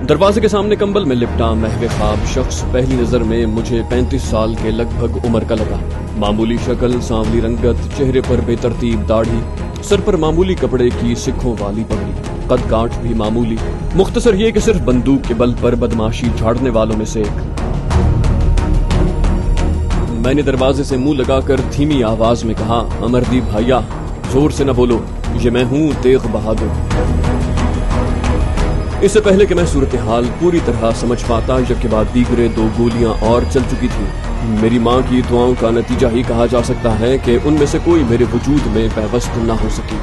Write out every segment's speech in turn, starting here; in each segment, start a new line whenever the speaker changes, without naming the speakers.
दरवाजे के सामने कंबल में लिपटा महवे ख्वाब शख्स पहली नजर में मुझे 35 साल के लगभग उम्र का लगा। मामूली शक्ल, सांवली रंगत, चेहरे पर बेतरतीब दाढ़ी, सर पर मामूली कपड़े की सिखों वाली पगड़ी, कद काठ भी मामूली। मुख्तसर ये कि सिर्फ बंदूक के बल पर बदमाशी झाड़ने वालों में से एक। मैंने दरवाजे से मुंह लगाकर धीमी आवाज में कहा, अमरदीप भैया, जोर से न बोलो, ये मैं हूँ तेग बहादुर। इससे पहले कि मैं सूरत हाल पूरी तरह समझ पाता, यके बाद दीगरे 2 गोलियां और चल चुकी थी। मेरी माँ की दुआओं का नतीजा ही कहा जा सकता है कि उनमें से कोई मेरे वजूद में पैवस्त न हो सकी।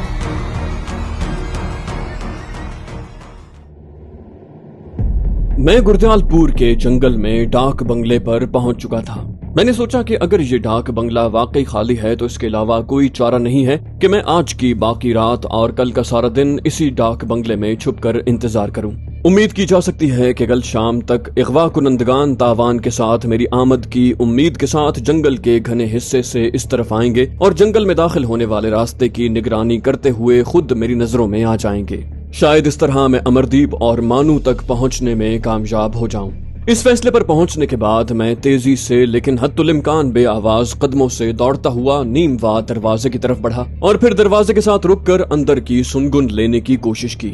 मैं गुरदयालपुर के जंगल में डाक बंगले पर पहुंच चुका था। मैंने सोचा कि अगर ये डाक बंगला वाकई खाली है तो इसके अलावा कोई चारा नहीं है कि मैं आज की बाकी रात और कल का सारा दिन इसी डाक बंगले में छुपकर इंतजार करूं। उम्मीद की जा सकती है कि कल शाम तक इगवा कुनंदगान तावान के साथ मेरी आमद की उम्मीद के साथ जंगल के घने हिस्से से इस तरफ आएंगे और जंगल में दाखिल होने वाले रास्ते की निगरानी करते हुए खुद मेरी नजरों में आ जाएंगे। शायद इस तरह मैं अमरदीप और मानू तक पहुंचने में कामयाब हो जाऊं। इस फैसले पर पहुंचने के बाद मैं तेजी से लेकिन हत्तुल इम्कान बेआवाज कदमों से दौड़ता हुआ नीमवा दरवाजे की तरफ बढ़ा और फिर दरवाजे के साथ रुककर अंदर की सुनगुन लेने की कोशिश की।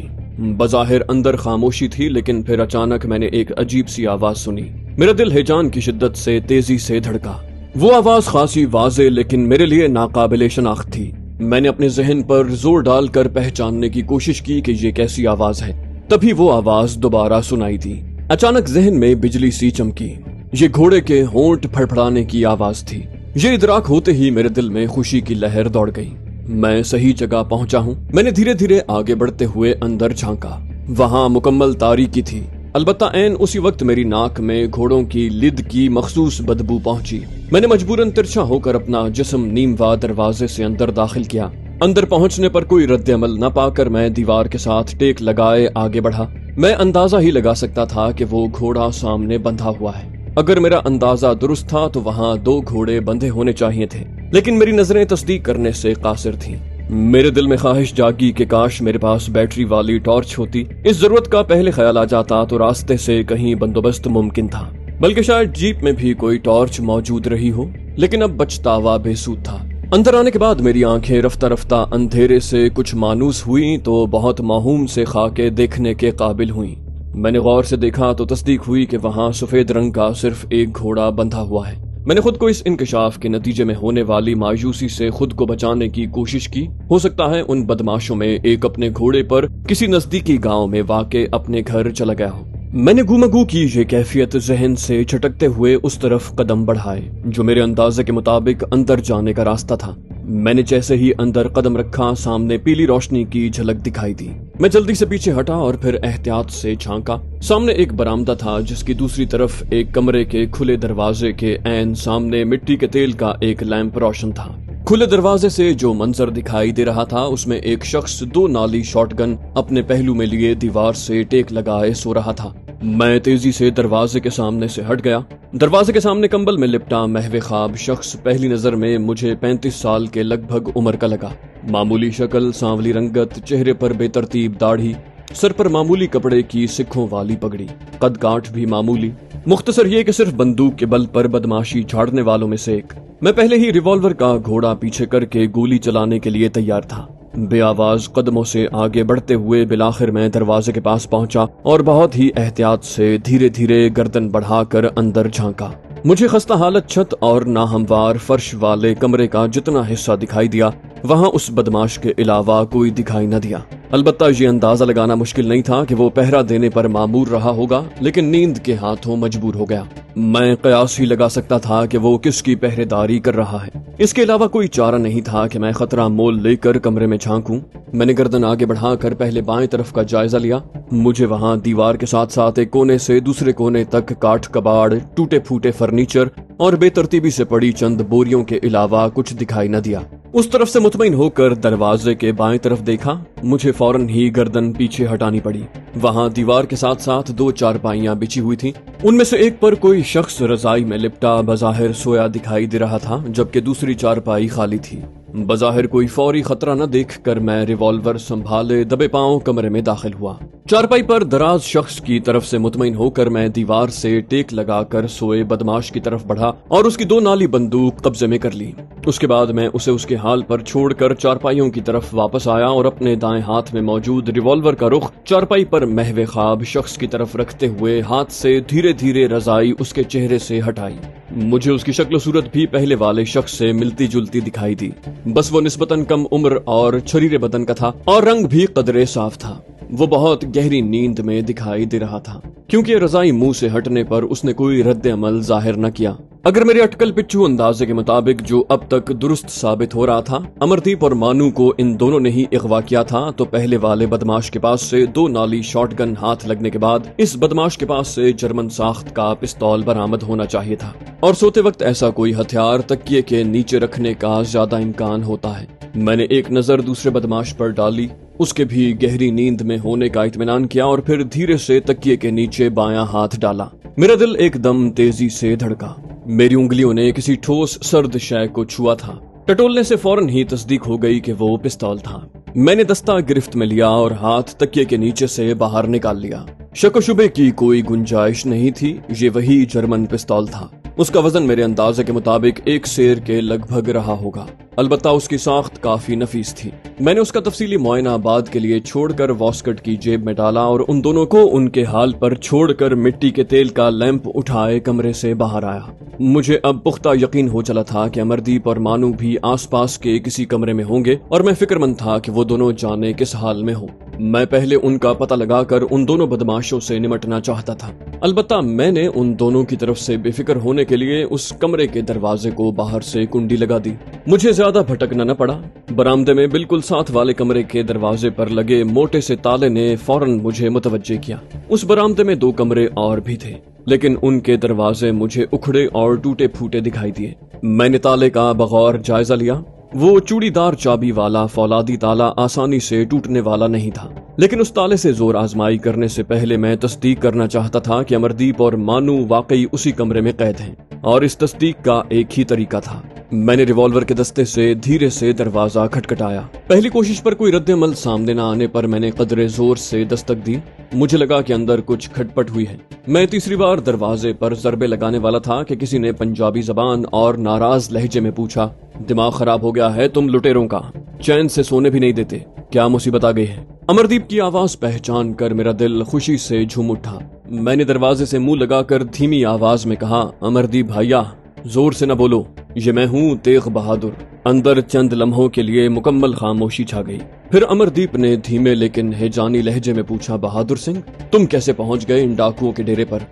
बज़ाहिर अंदर खामोशी थी, लेकिन फिर अचानक मैंने एक अजीब सी आवाज सुनी। मेरा दिल हिजान की शिद्दत से तेजी से धड़का। वो आवाज खासी वाज़े लेकिन मेरे लिए नाकाबिले शनाख्त थी। मैंने अपने जहन पर जोर डालकर पहचानने की कोशिश की कि ये कैसी आवाज है। तभी वो आवाज दोबारा सुनाई दी। अचानक जहन में बिजली सी चमकी। ये घोड़े के होंठ फड़फड़ाने की आवाज थी। ये इदराक होते ही मेरे दिल में खुशी की लहर दौड़ गई। मैं सही जगह पहुंचा हूँ। मैंने धीरे धीरे आगे बढ़ते हुए अंदर झांका। वहां मुकम्मल तारीकी थी। अलबत्ता ऐन उसी वक्त मेरी नाक में घोड़ों की लिद की मखसूस बदबू पहुंची। मैंने मजबूरन तिरछा होकर अपना जिस्म नीमवा दरवाजे से अंदर दाखिल किया। अंदर पहुंचने पर कोई रद्द अमल न पाकर मैं दीवार के साथ टेक लगाए आगे बढ़ा। मैं अंदाजा ही लगा सकता था कि वो घोड़ा सामने बंधा हुआ है। अगर मेरा अंदाजा दुरुस्त था तो वहाँ 2 घोड़े बंधे होने चाहिए थे, लेकिन मेरी नजरें तस्दीक करने से कासिर थीं। मेरे दिल में ख्वाहिश जागी कि काश मेरे पास बैटरी वाली टॉर्च होती। इस जरूरत का पहले ख्याल आ जाता तो रास्ते से कहीं बंदोबस्त मुमकिन था, बल्कि शायद जीप में भी कोई टॉर्च मौजूद रही हो, लेकिन अब बचतावा बेसूद था। अंदर आने के बाद मेरी आंखें रफ्ता रफ्ता अंधेरे से कुछ मानूस हुई तो बहुत माहूम से खाके देखने के काबिल हुई। मैंने गौर से देखा तो तस्दीक हुई कि वहाँ सफेद रंग का सिर्फ एक घोड़ा बंधा हुआ है। मैंने खुद को इस इंकशाफ के नतीजे में होने वाली मायूसी से खुद को बचाने की कोशिश की। हो सकता है उन बदमाशों में एक अपने घोड़े पर किसी नजदीकी गांव में वाक़े अपने घर चला गया हो। मैंने गुमगू की ये कैफियत जहन से झटकते हुए उस तरफ कदम बढ़ाए जो मेरे अंदाजे के मुताबिक अंदर जाने का रास्ता था। मैंने जैसे ही अंदर कदम रखा, सामने पीली रोशनी की झलक दिखाई दी। मैं जल्दी से पीछे हटा और फिर एहतियात से झांका। सामने एक बरामदा था जिसकी दूसरी तरफ एक कमरे के खुले दरवाजे के ऐन सामने मिट्टी के तेल का एक लैंप रोशन था। खुले दरवाजे से जो मंजर दिखाई दे रहा था उसमें एक शख्स 2 नाली शॉटगन अपने पहलू में लिए दीवार से टेक लगाए सो रहा था। मैं तेजी से दरवाजे के सामने से हट गया। दरवाजे के सामने कंबल में लिपटा महवे ख्वाब शख्स पहली नजर में मुझे 35 साल के लगभग उम्र का लगा। मामूली शक्ल, सांवली रंगत, चेहरे पर बेतरतीब दाढ़ी, सर पर मामूली कपड़े की सिखों वाली पगड़ी, कद काठ भी मामूली। मुख्तसर ये कि सिर्फ बंदूक के बल पर बदमाशी झाड़ने वालों में से एक। मैं पहले ही रिवॉल्वर का घोड़ा पीछे करके गोली चलाने के लिए तैयार था। बेआवाज कदमों से आगे बढ़ते हुए बिलाखिर मैं दरवाजे के पास पहुंचा और बहुत ही एहतियात से धीरे धीरे गर्दन बढ़ाकर अंदर झांका। मुझे खस्ता हालत छत और नाहमवार फर्श वाले कमरे का जितना हिस्सा दिखाई दिया वहां उस बदमाश के अलावा कोई दिखाई न दिया। अलबत्ता ये अंदाजा लगाना मुश्किल नहीं था कि वो पहरा देने पर मामूर रहा होगा, लेकिन नींद के हाथों मजबूर हो गया। मैं कयास ही लगा सकता था कि वो किसकी पहरेदारी कर रहा है। इसके अलावा कोई चारा नहीं था कि मैं खतरा मोल लेकर कमरे में झांकूं। मैंने गर्दन आगे बढ़ाकर पहले बाएं तरफ का जायजा लिया। मुझे वहां दीवार के साथ साथ एक कोने से दूसरे कोने तक काठ कबाड़, टूटे फूटे फर्नीचर और बेतरतीबी से पड़ी चंद बोरियों के अलावा कुछ दिखाई न दिया। उस तरफ से मुतमईन होकर दरवाजे के बाएं तरफ देखा। मुझे फौरन ही गर्दन पीछे हटानी पड़ी। वहां दीवार के साथ साथ 2 चारपाइयां बिछी हुई थीं। उनमें से एक पर कोई शख्स रजाई में लिपटा बज़ाहिर सोया दिखाई दे रहा था, जबकि दूसरी चारपाई खाली थी। बज़ाहिर कोई फौरी खतरा न देखकर मैं रिवॉल्वर संभाले दबे पांव कमरे में दाखिल हुआ। चारपाई पर दराज शख्स की तरफ से मुतमईन होकर मैं दीवार से टेक लगाकर सोए बदमाश की तरफ बढ़ा और उसकी 2 नाली बंदूक कब्जे में कर ली। उसके बाद मैं उसे उसके हाल पर छोड़कर चारपाइयों की तरफ वापस आया और अपने दाएं हाथ में मौजूद रिवॉल्वर का रुख चारपाई पर महवे ख्वाब शख्स की तरफ रखते हुए हाथ से धीरे धीरे रजाई उसके चेहरे से हटाई। मुझे उसकी शक्ल सूरत भी पहले वाले शख्स से मिलती जुलती दिखाई दी। बस वो निस्बतन कम उम्र और छरीरे बदन का था और रंग भी कदरे साफ था। वो बहुत गहरी नींद में दिखाई दे रहा था, क्योंकि रजाई मुंह से हटने पर उसने कोई रद्द अमल जाहिर न किया। अगर मेरे अटकल पिच्छू अंदाजे के मुताबिक जो अब तक दुरुस्त साबित हो रहा था, अमरदीप और मानू को इन दोनों ने ही अगवा किया था, तो पहले वाले बदमाश के पास से 2 नाली शॉटगन हाथ लगने के बाद इस बदमाश के पास से जर्मन साख्त का पिस्तौल बरामद होना चाहिए था। और सोते वक्त ऐसा कोई हथियार तकिए के नीचे रखने का ज्यादा इम्कान होता है। मैंने एक नजर दूसरे बदमाश पर डाली, उसके भी गहरी नींद में होने का इत्मीनान किया और फिर धीरे से तकिए के नीचे बायां हाथ डाला। मेरा दिल एकदम तेजी से धड़का। मेरी उंगलियों ने किसी ठोस सर्द शय को छुआ था। टटोलने से फौरन ही तस्दीक हो गई कि वो पिस्तौल था। मैंने दस्ता गिरफ्त में लिया और हाथ तकिए के नीचे से बाहर निकाल लिया। शक शुबे की कोई गुंजाइश नहीं थी, ये वही जर्मन पिस्तौल था। उसका वजन मेरे अंदाजे के मुताबिक 1 सेर के लगभग रहा होगा। अलबत्ता उसकी साख्त काफी नफीस थी। मैंने उसका तफसीली मुआयना बाद के लिए छोड़कर वॉस्कट की जेब में डाला और उन दोनों को उनके हाल पर छोड़कर मिट्टी के तेल का लैंप उठाए कमरे से बाहर आया। मुझे अब पुख्ता यकीन हो चला था कि अमरदीप और मानू भी आसपास के किसी कमरे में होंगे और मैं फिक्रमंद था कि वो दोनों जाने किस हाल में हो। मैं पहले उनका पता लगाकर उन दोनों बदमाशों से निमटना चाहता था। अलबत्ता मैंने उन दोनों की तरफ से बेफिक्र होने के लिए उस कमरे के दरवाजे को बाहर से कुंडी लगा दी। मुझे ज्यादा भटकना न पड़ा। बरामदे में बिल्कुल साथ वाले कमरे के दरवाजे पर लगे मोटे से ताले ने फौरन मुझे मुतवज्जे किया। उस बरामदे में 2 कमरे और भी थे, लेकिन उनके दरवाजे मुझे उखड़े और टूटे फूटे दिखाई दिए। मैंने ताले का बगौर जायजा लिया। वो चूड़ीदार चाबी वाला फौलादी ताला आसानी से टूटने वाला नहीं था, लेकिन उस ताले से जोर आजमाई करने से पहले मैं तस्दीक करना चाहता था कि अमरदीप और मानू वाकई उसी कमरे में कैद हैं, और इस तस्दीक का एक ही तरीका था। मैंने रिवॉल्वर के दस्ते से धीरे से दरवाजा खटखटाया। पहली कोशिश पर कोई रद्द-ए-अमल सामने न आने पर मैंने कदरे जोर से दस्तक दी। मुझे लगा कि अंदर कुछ खटपट हुई है। मैं तीसरी बार दरवाजे पर जरबे लगाने वाला था कि किसी ने पंजाबी जबान और नाराज लहजे में पूछा, दिमाग खराब हो गया है तुम लुटेरों का? चैन से सोने भी नहीं देते, क्या मुसीबत आ गई है? अमरदीप की आवाज पहचान कर मेरा दिल खुशी से झूम उठा। मैंने दरवाजे से मुंह लगाकर धीमी आवाज में कहा, अमरदीप भैया, जोर से न बोलो, ये मैं हूँ तेग बहादुर। अंदर चंद लम्हों के लिए मुकम्मल खामोशी छा गई। फिर अमरदीप ने धीमे लेकिन हैजानी लहजे में पूछा, बहादुर सिंह, तुम कैसे पहुंच गए इन डाकुओं के डेरे पर?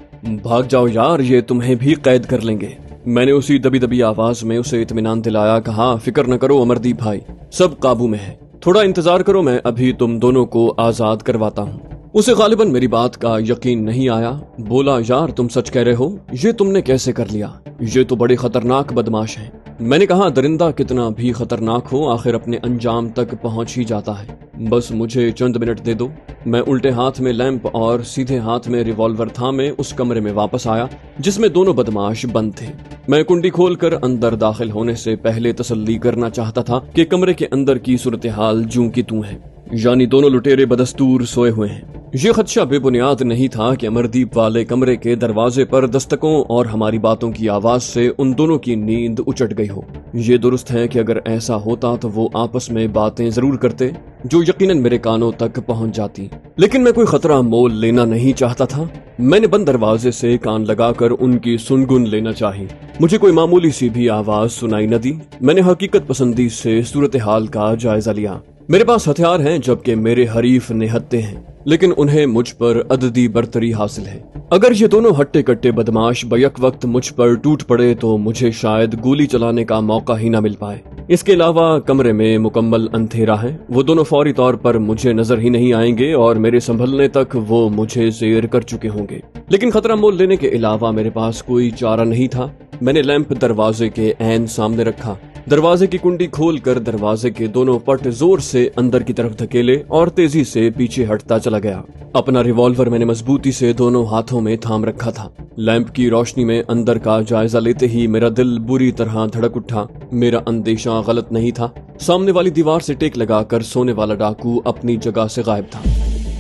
भाग जाओ यार, ये तुम्हें भी कैद कर लेंगे। मैंने उसी दबी दबी आवाज में उसे इत्मीनान दिलाया। कहा, फिक्र न करो अमरदीप भाई, सब काबू में है, थोड़ा इंतजार करो, मैं अभी तुम दोनों को आजाद करवाता हूँ। उसे गालिबन मेरी बात का यकीन नहीं आया। बोला, यार तुम सच कह रहे हो? ये तुमने कैसे कर लिया? ये तो बड़े खतरनाक बदमाश हैं। मैंने कहा, दरिंदा कितना भी खतरनाक हो आखिर अपने अंजाम तक पहुंच ही जाता है। बस मुझे चंद मिनट दे दो। मैं उल्टे हाथ में लैंप और सीधे हाथ में रिवॉल्वर थामे उस कमरे में वापस आया जिसमें दोनों बदमाश बंद थे। मैं कुंडी खोलकर अंदर दाखिल होने से पहले तसल्ली करना चाहता था कि कमरे के अंदर की सूरत हाल जूं की तूं है, यानी दोनों लुटेरे बदस्तूर सोए हुए हैं। ये खदशा बेबुनियाद नहीं था कि अमरदीप वाले कमरे के दरवाजे पर दस्तकों और हमारी बातों की आवाज से उन दोनों की नींद उचट गई हो। ये दुरुस्त है कि अगर ऐसा होता तो वो आपस में बातें जरूर करते जो यकीनन मेरे कानों तक पहुंच जाती, लेकिन मैं कोई खतरा मोल लेना नहीं चाहता था। मैंने बंद दरवाजे से कान लगाकर उनकी सुनगुन लेना चाहिए। मुझे कोई मामूली सी भी आवाज सुनाई न दी। मैंने हकीकत पसंदी से सूरत हाल का जायजा लिया। मेरे पास हथियार हैं जबकि मेरे हरीफ निहत्ते हैं, लेकिन उन्हें मुझ पर अददी बरतरी हासिल है। अगर ये दोनों हट्टे कट्टे बदमाश बैक वक्त मुझ पर टूट पड़े तो मुझे शायद गोली चलाने का मौका ही न मिल पाए। इसके अलावा कमरे में मुकम्मल अंधेरा है। वो दोनों फौरी तौर पर मुझे नजर ही नहीं आएंगे और मेरे संभलने तक वो मुझे ज़ेर कर चुके होंगे। लेकिन खतरा मोल लेने के अलावा मेरे पास कोई चारा नहीं था। मैंने लैंप दरवाजे के ऐन सामने रखा। दरवाजे की कुंडी खोलकर दरवाजे के दोनों पट जोर से अंदर की तरफ धकेले और तेजी से पीछे हटता चला गया। अपना रिवॉल्वर मैंने मजबूती से दोनों हाथों में थाम रखा था। लैंप की रोशनी में अंदर का जायजा लेते ही मेरा दिल बुरी तरह धड़क उठा। मेरा अंदेशा गलत नहीं था। सामने वाली दीवार से टेक लगाकर सोने वाला डाकू अपनी जगह से गायब था।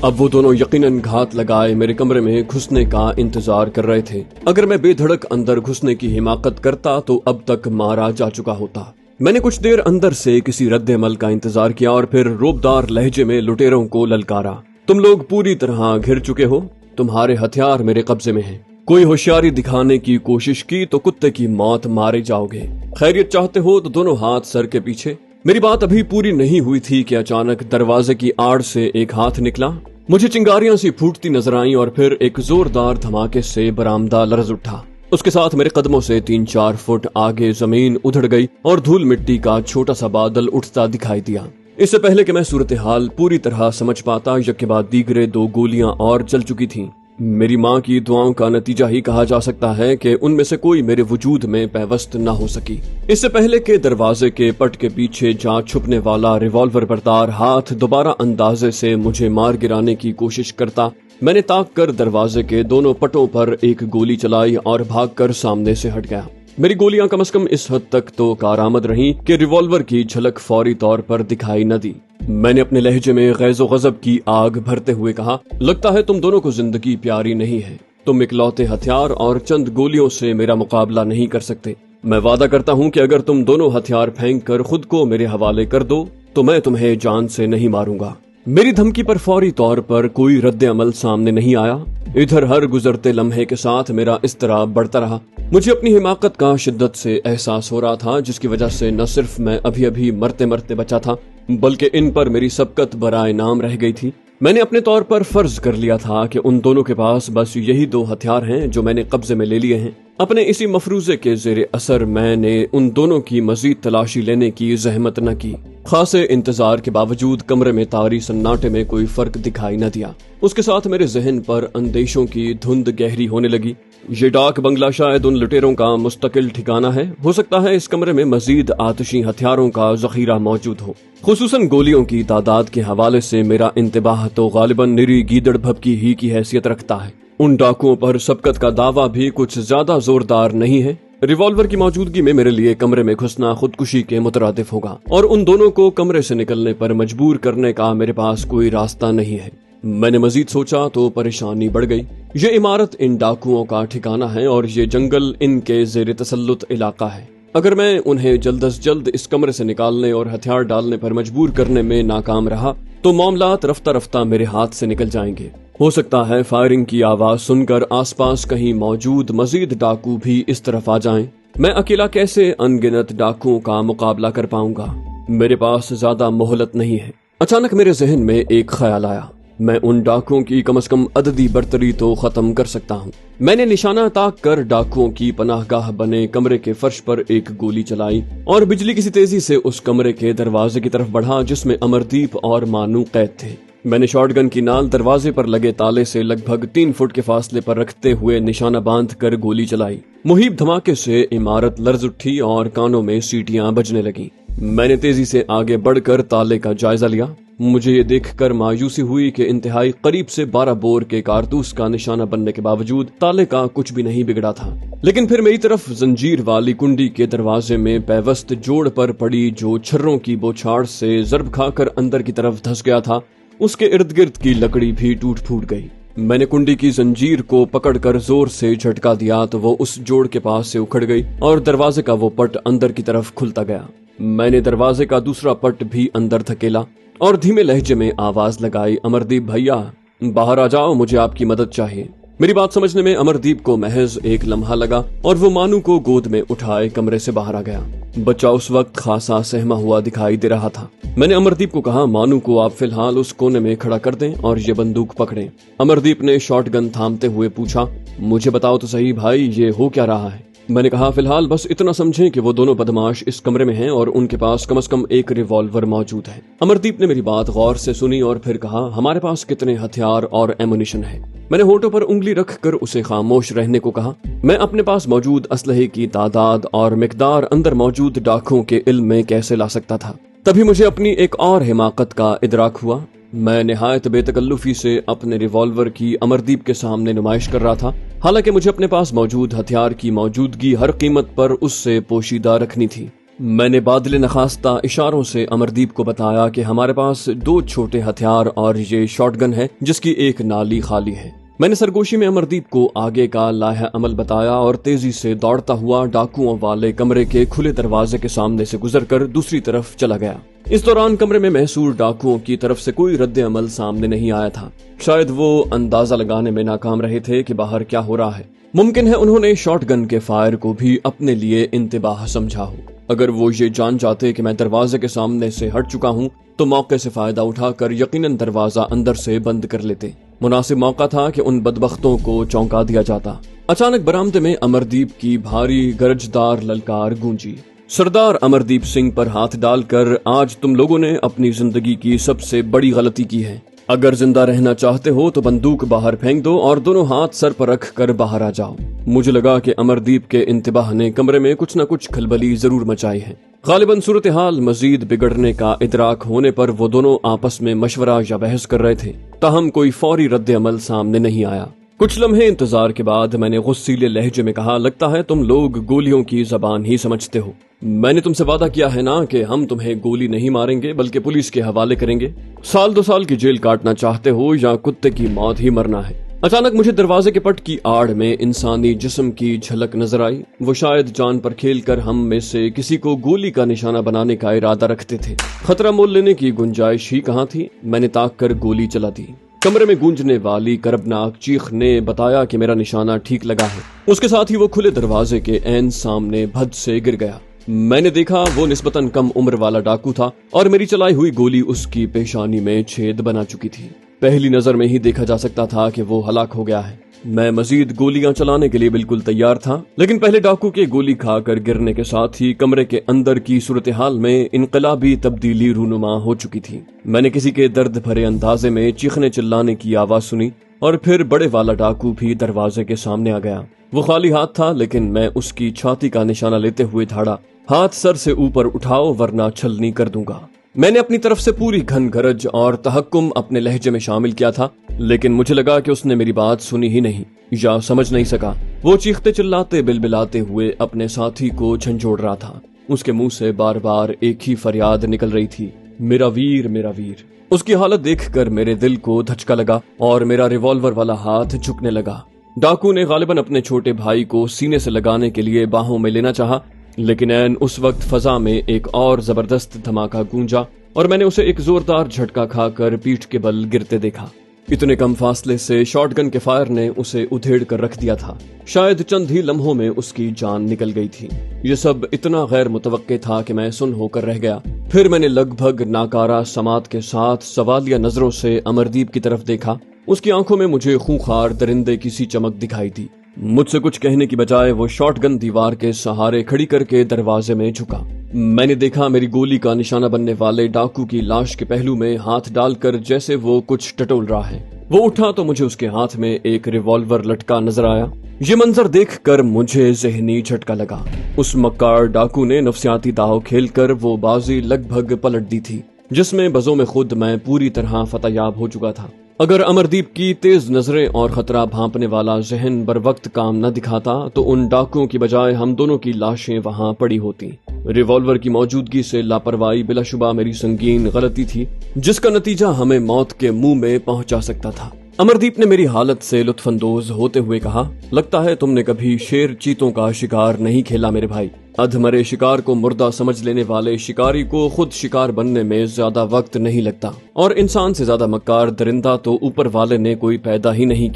अब वो दोनों यकीनन घात लगाए मेरे कमरे में घुसने का इंतजार कर रहे थे। अगर मैं बेधड़क अंदर घुसने की हिमाकत करता तो अब तक मारा जा चुका होता। मैंने कुछ देर अंदर से किसी रद्द-ए-अमल का इंतजार किया और फिर रोबदार लहजे में लुटेरों को ललकारा। तुम लोग पूरी तरह घिर चुके हो। तुम्हारे हथियार मेरे कब्जे में हैं। कोई होशियारी दिखाने की कोशिश की तो कुत्ते की मौत मारे जाओगे। खैरियत चाहते हो तो दोनों हाथ सर के पीछे। मेरी बात अभी पूरी नहीं हुई थी कि अचानक दरवाजे की आड़ से एक हाथ निकला। मुझे चिंगारियां सी फूटती नजर आईं और फिर एक जोरदार धमाके से बरामदा लरज उठा। उसके साथ मेरे कदमों से 3-4 फुट आगे जमीन उधड़ गई और धूल मिट्टी का छोटा सा बादल उठता दिखाई दिया। इससे पहले कि मैं सूरत हाल पूरी तरह समझ पाता, यके बाद दीगरे 2 गोलियां और चल चुकी थीं। मेरी माँ की दुआओं का नतीजा ही कहा जा सकता है कि उनमें से कोई मेरे वजूद में पैवस्त न हो सकी। इससे पहले कि दरवाजे के पट के पीछे जा छुपने वाला रिवॉल्वर बरदार हाथ दोबारा अंदाजे से मुझे मार गिराने की कोशिश करता, मैंने ताक कर दरवाजे के दोनों पटों पर एक गोली चलाई और भागकर सामने से हट गया। मेरी गोलियां कम से कम इस हद तक तो कारआमद रहीं कि रिवॉल्वर की झलक फौरी तौर पर दिखाई न दी। मैंने अपने लहजे में गैज़ो गज़ब की आग भरते हुए कहा, लगता है तुम दोनों को जिंदगी प्यारी नहीं है। तुम इकलौते हथियार और चंद गोलियों से मेरा मुकाबला नहीं कर सकते। मैं वादा करता हूँ कि अगर तुम दोनों हथियार फेंक कर खुद को मेरे हवाले कर दो तो मैं तुम्हें जान से नहीं मारूंगा। मेरी धमकी पर फौरी तौर पर कोई रद्द-ए-अमल सामने नहीं आया। इधर हर गुजरते लम्हे के साथ मेरा इज़्तिराब बढ़ता रहा। मुझे अपनी हिमाकत का शिद्दत से एहसास हो रहा था, जिसकी वजह से न सिर्फ मैं अभी अभी मरते मरते बचा था बल्कि इन पर मेरी सबकत बराए नाम रह गई थी। मैंने अपने तौर पर फर्ज कर लिया था कि उन दोनों के पास बस यही 2 हथियार हैं जो मैंने कब्जे में ले लिए हैं। अपने इसी मफरूजे के ज़ेरे असर मैंने उन दोनों की मजीद तलाशी लेने की जहमत न की। खासे इंतजार के बावजूद कमरे में तारी सन्नाटे में कोई फर्क दिखाई न दिया। उसके साथ मेरे जहन पर अंदेशों की धुंध गहरी होने लगी। ये डाक बंगला शायद उन लुटेरों का मुस्तकिल ठिकाना है। हो सकता है इस कमरे में मजीद आतिशी हथियारों का जखीरा मौजूद हो। खुसूसन गोलियों की तादाद के हवाले से मेरा इंतबाह तो गालिबन निरी गीदड़ भभकी ही की हैसियत रखता है। उन डाकुओं पर सबकत का दावा भी कुछ ज्यादा जोरदार नहीं है। रिवॉल्वर की मौजूदगी में मेरे लिए कमरे में घुसना खुदकुशी के मुतरादिफ होगा और उन दोनों को कमरे से निकलने पर मजबूर करने का मेरे पास कोई रास्ता नहीं है। मैंने मजीद सोचा तो परेशानी बढ़ गई। ये इमारत इन डाकुओं का ठिकाना है और ये जंगल इनके ज़ेरे तसल्लुत इलाका है। अगर मैं उन्हें जल्द अज जल्द इस कमरे से निकालने और हथियार डालने पर मजबूर करने में नाकाम रहा तो मामलात रफ्ता रफ्ता मेरे हाथ से निकल जाएंगे। हो सकता है फायरिंग की आवाज सुनकर आसपास कहीं मौजूद मजीद डाकू भी इस तरफ आ जाएं। मैं अकेला कैसे अनगिनत डाकुओं का मुकाबला कर पाऊंगा? मेरे पास ज्यादा मोहलत नहीं है। अचानक मेरे जहन में एक ख्याल आया, मैं उन डाकुओं की कम से कम अददी बर्तरी तो खत्म कर सकता हूँ। मैंने निशाना ताक कर डाकुओं की पनाहगाह बने कमरे के फर्श पर एक गोली चलाई और बिजली किसी तेजी से उस कमरे के दरवाजे की तरफ बढ़ा जिसमें अमरदीप और मानू कैद थे। मैंने शॉटगन की नाल दरवाजे पर लगे ताले से लगभग 3 फुट के फासले पर रखते हुए निशाना बांध कर गोली चलाई। मुहीब धमाके से इमारत लर्ज उठी और कानों में सीटियां बजने लगी। मैंने तेजी से आगे बढ़कर ताले का जायजा लिया। मुझे ये देखकर मायूसी हुई कि इंतहाई करीब से 12 बोर के कारतूस का निशाना बनने के बावजूद ताले का कुछ भी नहीं बिगड़ा था। लेकिन फिर मेरी तरफ जंजीर वाली कुंडी के दरवाजे में पैवस्त जोड़ पर पड़ी जो छर्रों की बौछार से जरब खाकर अंदर की तरफ धंस गया था, उसके इर्द गिर्द की लकड़ी भी टूट फूट गई। मैंने कुंडी की जंजीर को पकड़कर जोर से झटका दिया तो वो उस जोड़ के पास से उखड़ गई और दरवाजे का वो पट अंदर की तरफ खुलता गया। मैंने दरवाजे का दूसरा पट भी अंदर धकेला और धीमे लहजे में आवाज लगाई, अमरदीप भैया बाहर आ जाओ, मुझे आपकी मदद चाहिए। मेरी बात समझने में अमरदीप को महज एक लम्हा लगा और वो मानू को गोद में उठाए कमरे से बाहर आ गया। बच्चा उस वक्त खासा सहमा हुआ दिखाई दे रहा था। मैंने अमरदीप को कहा, मानू को आप फिलहाल उस कोने में खड़ा कर दें और ये बंदूक पकड़ें। अमरदीप ने शॉटगन थामते हुए पूछा, मुझे बताओ तो सही भाई, ये हो क्या रहा है? میں نے کہا فی الحال بس اتنا سمجھیں کہ وہ دونوں بدماش اس کمرے میں ہیں اور ان کے پاس کم از کم ایک ریوالور موجود ہے۔ امردیپ نے میری بات غور سے سنی اور پھر کہا ہمارے پاس کتنے ہتھیار اور ایمونیشن ہے؟ میں نے ہونٹوں پر انگلی رکھ کر اسے خاموش رہنے کو کہا۔ میں اپنے پاس موجود اسلحے کی تعداد اور مقدار اندر موجود ڈاکوؤں کے علم میں کیسے لا سکتا تھا؟ تبھی مجھے اپنی ایک اور حماقت کا ادراک ہوا۔ میں نہایت بے تکلفی سے اپنے ریوالور کی امردیپ کے سامنے نمائش کر رہا تھا، حالانکہ مجھے اپنے پاس موجود ہتھیار کی موجودگی ہر قیمت پر اس سے پوشیدہ رکھنی تھی۔ میں نے بادل نخواستہ اشاروں سے امردیپ کو بتایا کہ ہمارے پاس 2 چھوٹے ہتھیار اور یہ شاٹ گن ہے جس کی ایک نالی خالی ہے۔ میں نے سرگوشی میں امردیپ کو آگے کا لائحہ عمل بتایا اور تیزی سے دوڑتا ہوا ڈاکوؤں والے کمرے کے کھلے دروازے کے سامنے سے گزر کر دوسری طرف چلا گیا۔ اس دوران کمرے میں محصور ڈاکوؤں کی طرف سے کوئی رد عمل سامنے نہیں آیا تھا۔ شاید وہ اندازہ لگانے میں ناکام رہے تھے کہ باہر کیا ہو رہا ہے۔ ممکن ہے انہوں نے شاٹ گن کے فائر کو بھی اپنے لیے انتباہ سمجھا ہو۔ اگر وہ یہ جان جاتے کہ میں دروازے کے سامنے سے ہٹ چکا ہوں تو موقع سے فائدہ اٹھا کر یقیناً دروازہ اندر سے بند کر لیتے۔ مناسب موقع تھا کہ ان بدبختوں کو چونکا دیا جاتا۔ اچانک برآمدے میں امردیپ کی بھاری گرجدار للکار گونجی۔ سردار امردیپ سنگھ پر ہاتھ ڈال کر آج تم لوگوں نے اپنی زندگی کی سب سے بڑی غلطی کی ہے۔ اگر زندہ رہنا چاہتے ہو تو بندوق باہر پھینک دو اور دونوں ہاتھ سر پر رکھ کر باہر آ جاؤ۔ مجھے لگا کہ امردیپ کے انتباہ نے کمرے میں کچھ نہ کچھ کھلبلی ضرور مچائی ہے۔ غالباً صورتحال مزید بگڑنے کا ادراک ہونے پر وہ دونوں آپس میں مشورہ یا بحث کر رہے تھے، تاہم کوئی فوری رد عمل سامنے نہیں آیا۔ کچھ لمحے انتظار کے بعد میں نے غصیلے لہجے میں کہا لگتا ہے تم لوگ گولیوں کی زبان ہی سمجھتے ہو۔ میں نے تم سے وعدہ کیا ہے نا کہ ہم تمہیں گولی نہیں ماریں گے بلکہ پولیس کے حوالے کریں گے۔ 1-2 سال کی جیل کاٹنا چاہتے ہو یا کتے کی موت ہی مرنا ہے؟ اچانک مجھے دروازے کے پٹ کی آڑ میں انسانی جسم کی جھلک نظر آئی۔ وہ شاید جان پر کھیل کر ہم میں سے کسی کو گولی کا نشانہ بنانے کا ارادہ رکھتے تھے۔ خطرہ مول لینے کی گنجائش ہی کہاں تھی۔ میں نے تاک کر گولی چلا دی۔ کمرے میں گونجنے والی کربناک چیخ نے بتایا کہ میرا نشانہ ٹھیک لگا ہے۔ اس کے ساتھ ہی وہ کھلے دروازے کے عین سامنے بھد سے گر گیا۔ میں نے دیکھا وہ نسبتاً کم عمر والا ڈاکو تھا اور میری چلائی ہوئی گولی اس کی پیشانی میں چھید بنا چکی تھی۔ پہلی نظر میں ہی دیکھا جا سکتا تھا کہ وہ ہلاک ہو گیا ہے۔ میں مزید گولیاں چلانے کے لیے بالکل تیار تھا، لیکن پہلے ڈاکو کے گولی کھا کر گرنے کے ساتھ ہی کمرے کے اندر کی صورتحال میں انقلابی تبدیلی رونما ہو چکی تھی۔ میں نے کسی کے درد بھرے اندازے میں چیخنے چلانے کی آواز سنی اور پھر بڑے والا ڈاکو بھی دروازے کے سامنے آ گیا۔ وہ خالی ہاتھ تھا، لیکن میں اس کی چھاتی کا نشانہ لیتے ہوئے دھاڑا، ہاتھ سر سے اوپر اٹھاؤ ورنہ چھلنی کر دوں گا۔ میں نے اپنی طرف سے پوری گھن گرج اور تحکم اپنے لہجے میں شامل کیا تھا، لیکن مجھے لگا کہ اس نے میری بات سنی ہی نہیں یا سمجھ نہیں سکا۔ وہ چیختے چلاتے بلبلاتے ہوئے اپنے ساتھی کو جھنجھوڑ رہا تھا۔ اس کے منہ سے بار بار ایک ہی فریاد نکل رہی تھی، میرا ویر میرا ویر۔ اس کی حالت دیکھ کر میرے دل کو دھچکا لگا اور میرا ریوالور والا ہاتھ جھکنے لگا۔ ڈاکو نے غالباً اپنے چھوٹے بھائی کو سینے سے لگانے کے لیے باہوں میں لینا چاہا، لیکن عین اس وقت فضا میں ایک اور زبردست دھماکہ گونجا اور میں نے اسے ایک زوردار جھٹکا کھا کر پیٹھ کے بل گرتے دیکھا۔ اتنے کم فاصلے سے شاٹ گن کے فائر نے اسے ادھیڑ کر رکھ دیا تھا۔ شاید چند ہی لمحوں میں اس کی جان نکل گئی تھی۔ یہ سب اتنا غیر متوقع تھا کہ میں سن ہو کر رہ گیا۔ پھر میں نے لگ بھگ ناکارہ سماعت کے ساتھ سوالیہ نظروں سے امردیپ کی طرف دیکھا۔ اس کی آنکھوں میں مجھے خونخوار درندے کی سی چمک دکھائی دی۔ مجھ سے کچھ کہنے کی بجائے وہ شاٹ گن دیوار کے سہارے کھڑی کر کے دروازے میں جھکا۔ میں نے دیکھا میری گولی کا نشانہ بننے والے ڈاکو کی لاش کے پہلو میں ہاتھ ڈال کر جیسے وہ کچھ ٹٹول رہا ہے۔ وہ اٹھا تو مجھے اس کے ہاتھ میں ایک ریوالور لٹکا نظر آیا۔ یہ منظر دیکھ کر مجھے ذہنی جھٹکا لگا۔ اس مکار ڈاکو نے نفسیاتی داؤ کھیل کر وہ بازی لگ بھگ پلٹ دی تھی جس میں بزوں میں خود میں پوری طرح فتح یاب ہو چکا تھا۔ اگر امردیپ کی تیز نظریں اور خطرہ بھانپنے والا ذہن بر وقت کام نہ دکھاتا تو ان ڈاکوؤں کی بجائے ہم دونوں کی لاشیں وہاں پڑی ہوتی۔ ریوالور کی موجودگی سے لاپرواہی بلا شبہ میری سنگین غلطی تھی جس کا نتیجہ ہمیں موت کے منہ میں پہنچا سکتا تھا۔ امردیپ نے میری حالت سے لطف اندوز ہوتے ہوئے کہا، لگتا ہے تم نے کبھی شیر چیتوں کا شکار نہیں کھیلا میرے بھائی۔ ادھمرے شکار کو مردہ سمجھ لینے والے شکاری کو خود شکار بننے میں زیادہ وقت نہیں لگتا، اور انسان سے زیادہ مکار درندہ تو اوپر والے نے کوئی پیدا ہی نہیں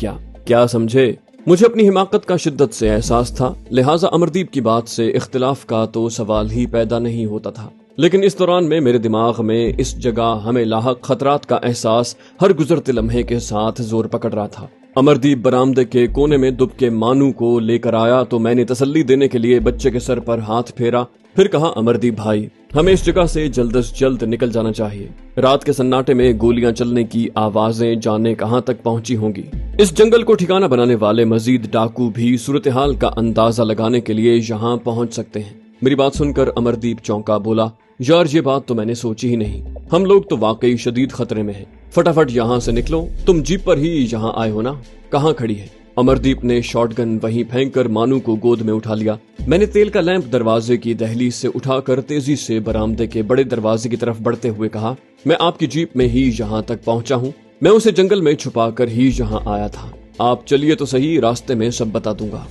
کیا سمجھے؟ مجھے اپنی حماقت کا شدت سے احساس تھا، لہٰذا امردیپ کی بات سے اختلاف کا تو سوال ہی پیدا نہیں ہوتا تھا۔ لیکن اس دوران میں میرے دماغ میں اس جگہ ہمیں لاحق خطرات کا احساس ہر گزرتے لمحے کے ساتھ زور پکڑ رہا تھا۔ अमरदीप बरामदे के कोने में दुब के मानू को लेकर आया तो मैंने तसल्ली देने के लिए बच्चे के सर पर हाथ फेरा, फिर कहा, अमरदीप भाई, हमें इस जगह से जल्द से जल्द निकल जाना चाहिए। रात के सन्नाटे में गोलियां चलने की आवाजें जाने कहां तक पहुंची होंगी। इस जंगल को ठिकाना बनाने वाले मजीद डाकू भी सूरत हाल का अंदाजा लगाने के लिए यहाँ पहुंच सकते हैं। मेरी बात सुनकर अमरदीप चौंका, बोला, यार ये बात तो मैंने सोची ही नहीं। हम लोग तो वाकई शदीद खतरे में हैं। फटाफट यहाँ से निकलो। तुम जीप पर ही यहाँ आए हो ना? कहाँ खड़ी है? अमरदीप ने शॉटगन वहीं फेंककर मानू को गोद में उठा लिया। मैंने तेल का लैंप दरवाजे की दहलीज से उठाकर तेजी से बरामदे के बड़े दरवाजे की तरफ बढ़ते हुए कहा, मैं आपकी जीप में ही यहाँ तक पहुंचा हूँ। मैं उसे जंगल में छुपा कर ही यहाँ आया था। आप चलिए तो सही, रास्ते में सब बता दूंगा।